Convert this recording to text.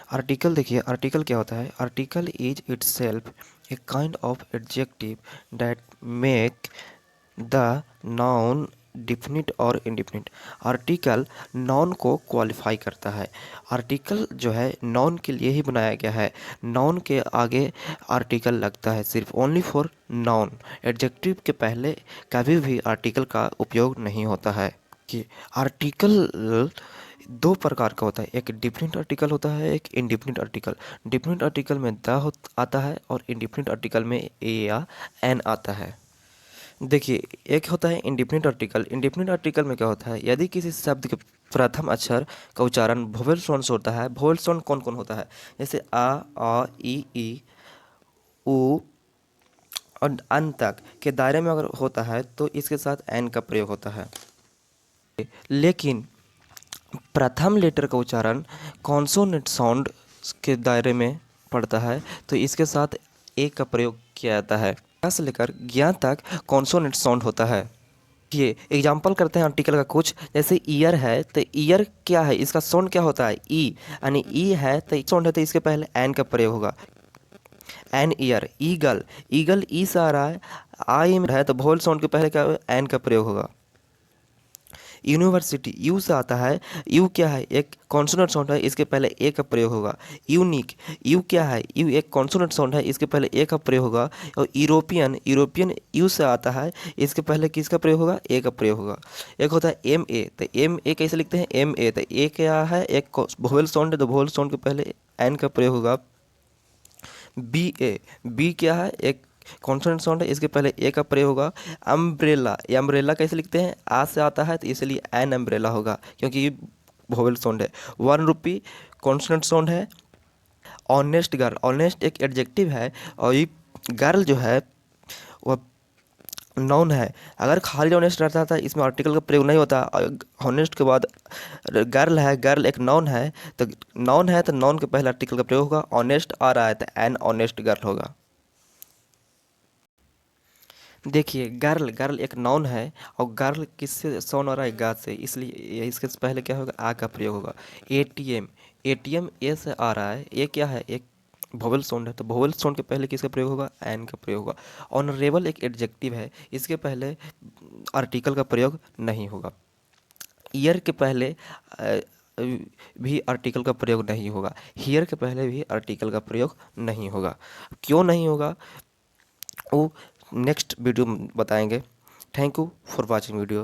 Article देखिए, article क्या होता है? Article is itself a kind of adjective that make the noun definite और इंडिफिनिट। आर्टिकल नाउन को क्वालिफाई करता है। आर्टिकल जो है नाउन के लिए ही बनाया गया है। नाउन के आगे आर्टिकल लगता है सिर्फ ओनली फॉर नाउन। एडजेक्टिव के पहले कभी भी आर्टिकल का उपयोग नहीं होता है। कि आर्टिकल दो प्रकार का होता है, एक डिफिनिट आर्टिकल होता है, एक इंडिफिनिट आर्टिकल। डिफिनिट आर्टिकल में द आता है और इंडिफिनिट आर्टिकल में ए या एन आता है। देखिए, एक होता है इंडिफिनिट आर्टिकल। इंडिफिनिट आर्टिकल में क्या होता है? यदि किसी शब्द के प्रथम अक्षर का उच्चारण वोवेल साउंड से होता है। वोवेल साउंड कौन कौन होता है? जैसे आ ई उ और अन तक के दायरे में अगर होता है तो इसके साथ एन का प्रयोग होता है। लेकिन प्रथम लेटर का उच्चारण कॉन्सोनेंट साउंड के दायरे में पड़ता है तो इसके साथ ए का प्रयोग किया जाता है। ज्ञ से लेकर ज्ञ तक कॉन्सोनेंट साउंड होता है। ये एग्जाम्पल करते हैं आर्टिकल का कुछ। जैसे ईयर है तो ईयर क्या है? इसका साउंड क्या होता है? ई। यानी ई है तो साउंड है तो इसके पहले एन का प्रयोग होगा। An year. Eagle, eagle E से आ रहा है, आई में है तो वोवेल साउंड के पहले क्या होगा? एन का प्रयोग होगा। यूनिवर्सिटी, यू से आता है। यू क्या है? एक कॉन्सोनेंट साउंड है, इसके पहले ए का प्रयोग होगा। यूनिक, यू क्या है? यू एक कॉन्सोनेंट साउंड है, इसके पहले ए का प्रयोग होगा। और यूरोपियन, यूरोपियन यू से आता है, इसके पहले किसका प्रयोग होगा? ए का प्रयोग होगा। एक होता है एम ए, तो एम ए कैसे लिखते हैं? एम ए, तो ए क्या है? एक वोवेल साउंड है तो वोवेल साउंड के पहले एन का प्रयोग होगा। बी ए, बी क्या है? एक कॉन्सोनेंट साउंड है, इसके पहले ए का प्रयोग होगा। अम्ब्रेला, ये अम्ब्रेला कैसे लिखते हैं? आ से आता है तो इसलिए एन अम्ब्रेला होगा क्योंकि ये वोवेल साउंड है। 1 रुपी कॉन्सोनेंट साउंड है। ऑनेस्ट गर्ल, ऑनेस्ट एक एडजेक्टिव है और ये गर्ल जो है वह नाउन है। अगर खाली ऑनेस्ट रहता था इसमें आर्टिकल का प्रयोग नहीं होता। ऑनेस्ट के बाद गर्ल है, गर्ल एक नाउन है तो नाउन है तो नाउन के पहले आर्टिकल का प्रयोग होगा। ऑनेस्ट आ रहा है तो एन ऑनेस्ट गर्ल होगा। देखिए, गर्ल, गर्ल एक नाउन है और गर्ल किससे साउंड आ रहा है? गा से, इसलिए इसके पहले क्या होगा? आ का प्रयोग होगा। एटीएम, एटीएम ए से आ रहा है, ए क्या है? एक वोवेल साउंड है तो वोवेल साउंड के पहले किसका प्रयोग होगा? एन का प्रयोग होगा। ऑनरेबल एक एडजेक्टिव है, इसके पहले आर्टिकल का प्रयोग नहीं होगा। ईयर के पहले भी आर्टिकल का प्रयोग नहीं होगा। हियर के पहले भी आर्टिकल का प्रयोग नहीं होगा। क्यों नहीं होगा वो नेक्स्ट वीडियो में बताएंगे। Thank you for watching video.